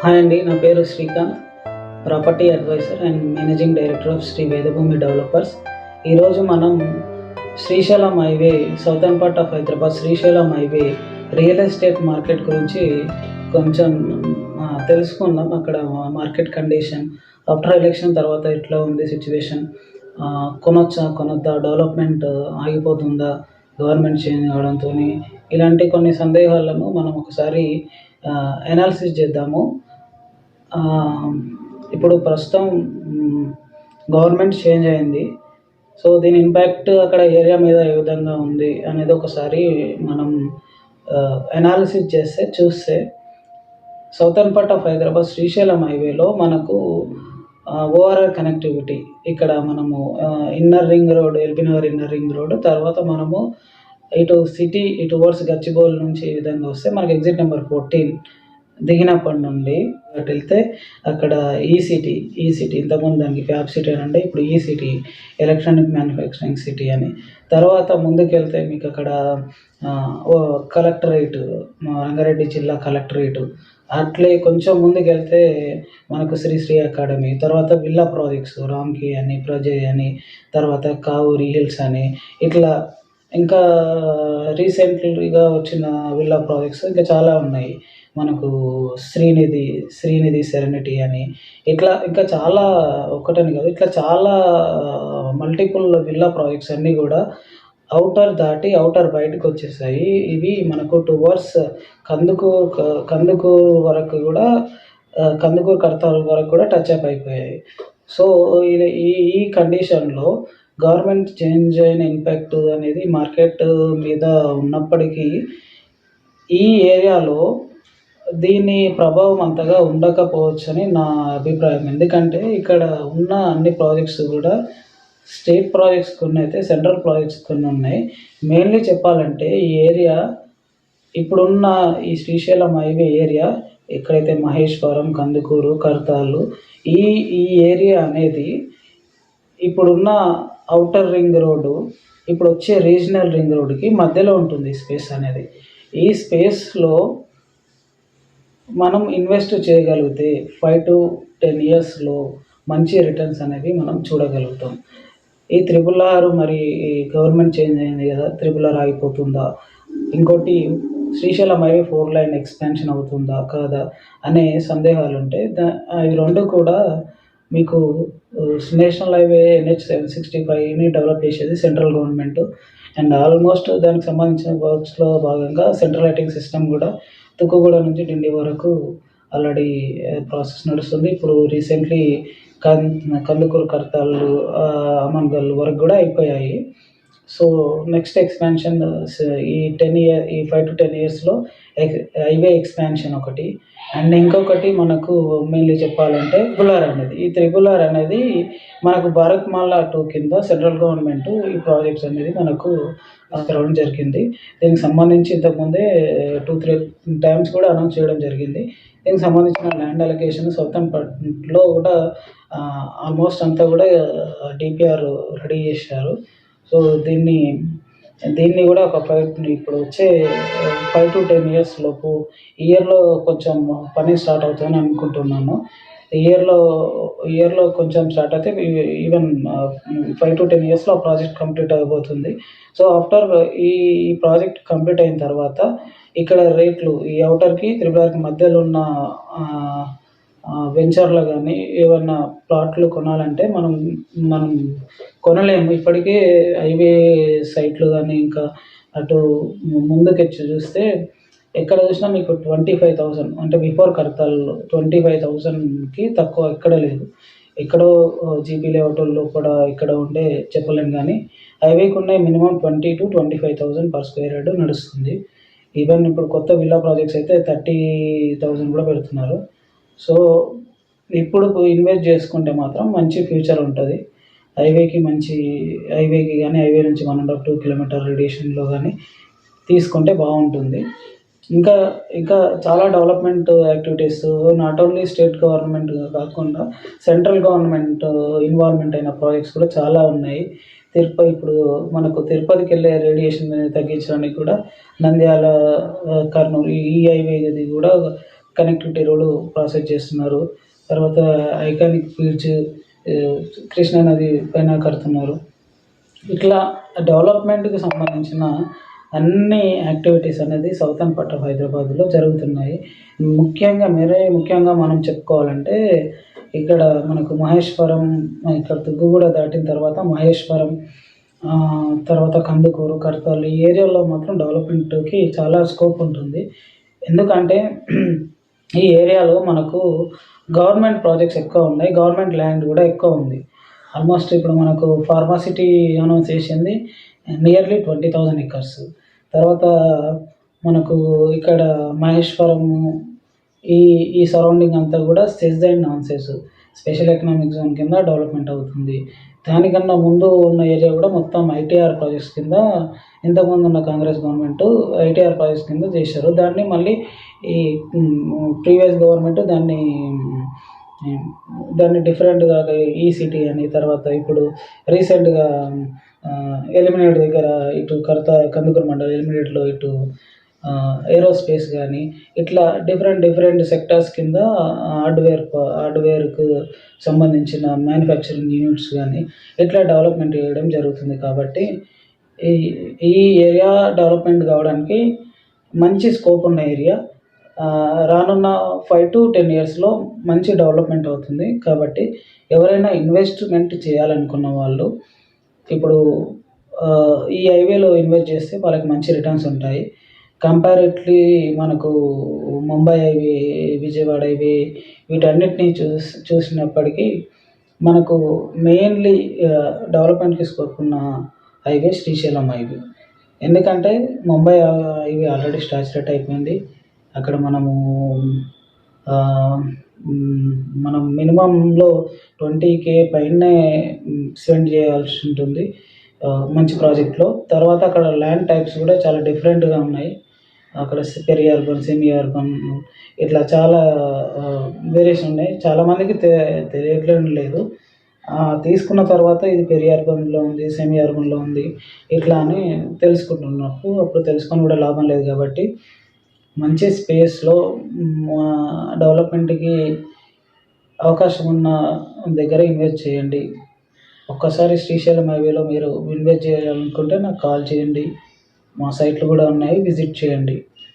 Hi అండి, నా పేరు Srikanth, property adviser and managing director of Shri Vedabhoomi developers. ఈరోజు మనం Srisailam highway, southern part of Hyderabad Srisailam highway real estate market గురించి కొంచెం తెలుసుకుందాం. అక్కడ మార్కెట్ కండిషన్, ఆఫ్టర్ ఎలక్షన్ తర్వాత ఎట్లా ఉంది సిచ్యువేషన్, కొనొద్దా, డెవలప్మెంట్ ఆగిపోతుందా గవర్నమెంట్ చేంజ్ అవడంతో, ఇలాంటి కొన్ని సందేహాలను మనం ఒకసారి అనాలిసిస్ చేద్దాము. ఇప్పుడు ప్రస్తుతం గవర్నమెంట్ చేంజ్ అయింది. సో దీని ఇంపాక్ట్ అక్కడ ఏరియా మీద ఏ విధంగా ఉంది అనేది ఒకసారి మనం అనాలిసిస్ చూస్తే southern part of Hyderabad Srisailam హైవేలో మనకు ఓఆర్ఆర్ కనెక్టివిటీ, ఇక్కడ మనము inner ring road, LB Nagar inner ring road, తర్వాత మనము ఇటు సిటీ, ఇటు వర్డ్స్ గచ్చిబౌలి నుంచి ఈ విధంగా వస్తే మనకి ఎగ్జిట్ నెంబర్ 14 దిగినప్పటి నుండి అటు వెళ్తే అక్కడ ఈసిటీ ఇంతకుముందు దానికి ఫ్యాబ్ సిటీ అని అంటే ఇప్పుడు ఈసిటీ, ఎలక్ట్రానిక్ మ్యానుఫ్యాక్చరింగ్ సిటీ అని. తర్వాత ముందుకు వెళ్తే మీకు అక్కడ కలెక్టరేట్, రంగారెడ్డి జిల్లా కలెక్టరేట్, అట్లే కొంచెం ముందుకు వెళ్తే మనకు శ్రీ అకాడమీ, తర్వాత విల్లా ప్రాజెక్ట్స్ రామ్కి అని, ప్రజయ్ అని, తర్వాత కావూరి హిల్స్ అని, ఇట్లా ఇంకా రీసెంట్లీగా వచ్చిన విల్లా ప్రాజెక్ట్స్ ఇంకా చాలా ఉన్నాయి. మనకు శ్రీనిధి సెరెనిటీ అని, ఇట్లా ఇంకా చాలా, ఒక్కటని కాదు, ఇట్లా చాలా మల్టిపుల్ విల్లా ప్రాజెక్ట్స్ అన్నీ కూడా ఔటర్ బయటకు వచ్చేసాయి. ఇవి మనకు టువర్డ్స్ కందుకూరు వరకు కూడా, కందుకూరు కడతాల వరకు కూడా టచ్ అప్ అయిపోయాయి. సో ఇది ఈ కండిషన్లో గవర్నమెంట్ చేంజ్ అయిన ఇంపాక్ట్ అనేది మార్కెట్ మీద ఉన్నప్పటికీ ఈ ఏరియాలో దీని ప్రభావం అంతగా ఉండకపోవచ్చని నా అభిప్రాయం. ఎందుకంటే ఇక్కడ ఉన్న అన్ని ప్రాజెక్ట్స్ కూడా స్టేట్ ప్రాజెక్ట్స్ కొన్ని అయితే, సెంట్రల్ ప్రాజెక్ట్స్ కొన్ని ఉన్నాయి. మెయిన్లీ చెప్పాలంటే ఈ ఏరియా, ఇప్పుడున్న ఈ శ్రీశైలం హైవే ఏరియా, ఎక్కడైతే మహేశ్వరం, కందుకూరు, కర్తాలు, ఈ ఏరియా అనేది ఇప్పుడున్న ఔటర్ రింగ్ రోడ్డు, ఇప్పుడు వచ్చే రీజనల్ రింగ్ రోడ్డుకి మధ్యలో ఉంటుంది ఈ స్పేస్ అనేది. ఈ స్పేస్లో మనం ఇన్వెస్ట్ చేయగలిగితే 5 to 10 ఇయర్స్లో మంచి రిటర్న్స్ అనేవి మనం చూడగలుగుతాం. ఈ RRR మరి గవర్నమెంట్ చేంజ్ అయింది కదా, RRR ఆగిపోతుందా, ఇంకోటి శ్రీశైలం హైవే 4 లైన్ ఎక్స్పాన్షన్ అవుతుందా కాదా అనే సందేహాలు ఉంటాయి. అవి రెండు కూడా మీకు నేషనల్ హైవే NH 765ని డెవలప్ చేసేది సెంట్రల్ గవర్నమెంట్, అండ్ ఆల్మోస్ట్ దానికి సంబంధించిన వర్క్స్లో భాగంగా సెంట్రల్ లైటింగ్ సిస్టమ్ కూడా తుక్కుగూడ నుంచి డిండి వరకు ఆల్రెడీ ప్రాసెస్ నడుస్తుంది. ఇప్పుడు రీసెంట్లీ కందుకూరు, కర్తాళ్ళు, అమన్గల్ వరకు కూడా అయిపోయాయి. సో నెక్స్ట్ ఎక్స్పాన్షన్ ఈ 5 to 10 ఇయర్స్లో హైవే ఎక్స్పాన్షన్ ఒకటి, అండ్ ఇంకొకటి మనకు మెయిన్లీ చెప్పాలంటే ఈ RRR అనేది మనకు భారత్మాల 2 కింద సెంట్రల్ గవర్నమెంట్ ఈ ప్రాజెక్ట్స్ అనేది మనకు రావడం జరిగింది. దీనికి సంబంధించి ఇంతకుముందే 2-3 టైమ్స్ కూడా అనౌన్స్ చేయడం జరిగింది. దీనికి సంబంధించిన ల్యాండ్ అలొకేషన్ సౌతర్న్ పార్ట్లో కూడా ఆల్మోస్ట్ అంతా కూడా DPR రెడీ చేశారు. సో దీన్ని కూడా ఇప్పుడు వచ్చే 5 to 10 ఇయర్స్ లోపు, ఇయర్లో కొంచెం పని స్టార్ట్ అవుతుందని అనుకుంటున్నాను. ఇయర్లో కొంచెం స్టార్ట్ అయితే ఈవెన్ 5 to 10 ఇయర్స్లో ఆ ప్రాజెక్ట్ కంప్లీట్ అయిపోతుంది. సో ఆఫ్టర్ ఈ ప్రాజెక్ట్ కంప్లీట్ అయిన తర్వాత ఇక్కడ రేట్లు, ఈ ఔటర్కి RRRకి మధ్యలో ఉన్న వెంచర్లు కానీ ఏమన్నా ప్లాట్లు కొనాలంటే మనం కొనలేము. ఇప్పటికే హైవే సైట్లు కానీ ఇంకా అటు ముందుకొచ్చి చూస్తే ఎక్కడ చూసినా మీకు 25,000 అంటే బిఫోర్ కడతాల్లో 25,000కి తక్కువ ఎక్కడ లేదు. ఎక్కడో జీపీ లేఅవుట్లో కూడా ఇక్కడ ఉండే చెప్పలేను, కానీ హైవేకి ఉన్నాయి minimum 20,000 to 25,000 per square yard నడుస్తుంది. ఈవెన్ ఇప్పుడు కొత్త విల్లా ప్రాజెక్ట్స్ అయితే 30,000 కూడా పెడుతున్నారు. సో ఇప్పుడు ఇన్వెస్ట్ చేసుకుంటే మాత్రం మంచి ఫ్యూచర్ ఉంటుంది. హైవేకి కానీ హైవే నుంచి 1.5-2 కిలోమీటర్ రేడియేషన్లో కానీ తీసుకుంటే బాగుంటుంది. ఇంకా చాలా development activities not only state government కాకుండా సెంట్రల్ గవర్నమెంట్ ఇన్వాల్వ్మెంట్ అయిన ప్రాజెక్ట్స్ కూడా చాలా ఉన్నాయి. ఇప్పుడు మనకు తిరుపతికి వెళ్ళే రేడియేషన్ తగ్గించడానికి కూడా నంద్యాల, కర్నూలు ఈ హైవే కూడా కనెక్టివిటీ రోడ్ ప్రాసెస్ చేస్తున్నారు. తర్వాత ఐకానిక్ బ్రిడ్జ్ కృష్ణా నది పైన కడుతున్నారు. ఇట్లా డెవలప్మెంట్‌కి సంబంధించిన అన్ని యాక్టివిటీస్ అనేది సౌతర్న్ పార్ట్ ఆఫ్ హైదరాబాద్‌లో జరుగుతున్నాయి. ముఖ్యంగా మనం చెప్పుకోవాలంటే ఇక్కడ మనకు మహేశ్వరం, ఇక్కడ దుగ్గుగూడ దాటిన తర్వాత మహేశ్వరం, తర్వాత కందుకూరు, కడతాల్ ఈ ఏరియాలో మాత్రం డెవలప్మెంట్‌కి చాలా స్కోప్ ఉంటుంది. ఎందుకంటే ఈ ఏరియాలో మనకు గవర్నమెంట్ ప్రాజెక్ట్స్ ఎక్కువ ఉన్నాయి. గవర్నమెంట్ ల్యాండ్ కూడా ఎక్కువ ఉంది. ఆల్మోస్ట్ ఇప్పుడు మనకు ఫార్మాసిటీ అనౌన్స్ చేసింది నియర్లీ 20,000 ఎకర్స్. తర్వాత మనకు ఇక్కడ మహేశ్వరము ఈ ఈ సరౌండింగ్ అంతా కూడా SEZ and non SEZ special economic zone కింద డెవలప్మెంట్ అవుతుంది. దానికన్నా ముందు ఉన్న ఏరియా కూడా మొత్తం ఐటీఆర్ ప్రాజెక్ట్స్ కింద ఇంతకుముందు ఉన్న కాంగ్రెస్ గవర్నమెంట్ ఐటీఆర్ ప్రాజెక్ట్స్ కింద చేశారు. దాన్ని మళ్ళీ ఈ ప్రీవియస్ గవర్నమెంట్ దాన్ని డిఫరెంట్‌గా ఈ సిటీ అని, తర్వాత ఇప్పుడు రీసెంట్‌గా ఎలిమినేట్ దగ్గర ఇటు కందుకూరు మండలం ఎలిమినేట్‌లో ఇటు ఏరోస్పేస్ గానీ, ఇట్లా డిఫరెంట్ సెక్టార్స్ కింద హార్డ్‌వేర్‌కు సంబంధించిన మ్యానుఫ్యాక్చరింగ్ యూనిట్స్ గానీ, ఇట్లా డెవలప్మెంట్ చేయడం జరుగుతుంది. కాబట్టి ఈ ఈ ఏరియా డెవలప్మెంట్ కావడానికి మంచి స్కోప్ ఉన్న ఏరియా. రానున్న 5-10 ఇయర్స్‌లో మంచి డెవలప్మెంట్ అవుతుంది. కాబట్టి ఎవరైనా ఇన్వెస్ట్‌మెంట్ చేయాలనుకున్న వాళ్ళు ఇప్పుడు ఈ హైవేలో ఇన్వెస్ట్ చేస్తే వాళ్ళకి మంచి రిటర్న్స్ ఉంటాయి. కంపారిటివ్‌లీ మనకు ముంబై హైవే, విజయవాడ హైవే వీటన్నిటిని చూసినప్పటికీ మనకు మెయిన్‌లీ డెవలప్మెంట్‌కి స్కోప్ ఉన్న హైవే శ్రీశైలం హైవే. ఎందుకంటే ముంబై హైవే ఆల్రెడీ సాచురేట్ అయిపోయింది. అక్కడ మనం మినిమమ్‌లో 20,000 పైనే స్పెండ్ చేయాల్సి ఉంటుంది మంచి ప్రాజెక్ట్‌లో. తర్వాత అక్కడ ల్యాండ్ టైప్స్ కూడా చాలా డిఫరెంట్‌గా ఉన్నాయి. అక్కడ పెరి అర్బన్, సెమీ అర్బన్ ఇట్లా చాలా వేరియేషన్ ఉన్నాయి. చాలామందికి తెలియట్లేదు లేదు. తీసుకున్న తర్వాత ఇది పెరి అర్బన్‌లో ఉంది, సెమీ అర్బన్‌లో ఉంది ఇట్లా అని తెలుసుకుంటున్నారు. అప్పుడు తెలుసుకొని కూడా లాభం లేదు కాబట్టి మంచి స్పేస్‌లో డెవలప్మెంట్‌కి అవకాశం ఉన్న దగ్గర ఇన్వెస్ట్ చేయండి. ఒక్కసారి శ్రీశైలం హైవేలో మీరు ఇన్వెస్ట్ చేయాలనుకుంటే నాకు కాల్ చేయండి. మా సైట్లు కూడా ఉన్నాయి, విజిట్ చేయండి.